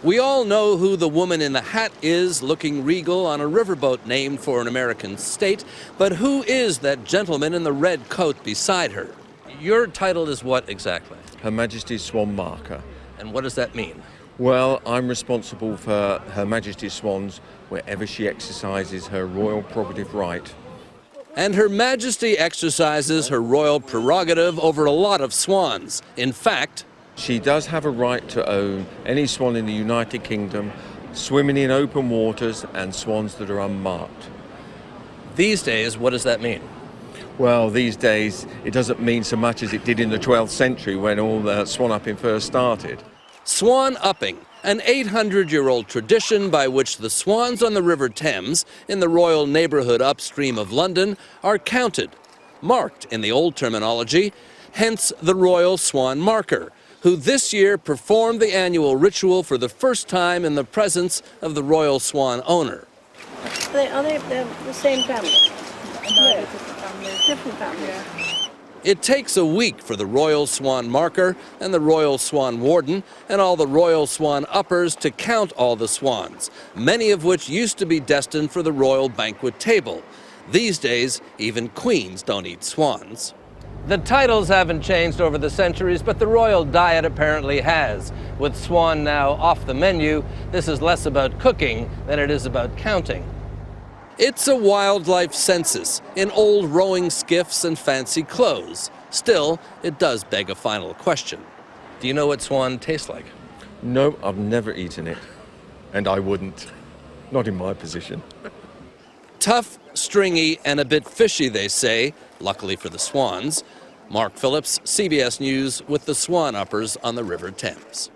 We all know who the woman in the hat is, looking regal on a riverboat named for an American state, but who is that gentleman in the red coat beside her? Your title is what exactly? Her Majesty's Swan Marker. And what does that mean? Well, I'm responsible for Her Majesty's swans wherever she exercises her royal prerogative right. And Her Majesty exercises her royal prerogative over a lot of swans. In fact, she does have a right to own any swan in the United Kingdom, swimming in open waters, and swans that are unmarked. These days, what does that mean? Well, these days, it doesn't mean so much as it did in the 12th century when all the swan upping first started. Swan upping, an 800-year-old tradition by which the swans on the River Thames, in the royal neighbourhood upstream of London, are counted, marked in the old terminology, hence the Royal Swan Marker, who this year performed the annual ritual for the first time in the presence of the Royal Swan owner. Are they the same family? No, different families. Yeah. It takes a week for the Royal Swan Marker and the Royal Swan Warden and all the Royal Swan Uppers to count all the swans, many of which used to be destined for the royal banquet table. These days, even queens don't eat swans. The titles haven't changed over the centuries, but the royal diet apparently has. With swan now off the menu, this is less about cooking than it is about counting. It's a wildlife census in old rowing skiffs and fancy clothes. Still, it does beg a final question. Do you know what swan tastes like? No, I've never eaten it. And I wouldn't. Not in my position. Tough, stringy, and a bit fishy, they say, luckily for the swans. Mark Phillips, CBS News, with the Swan Uppers on the River Thames.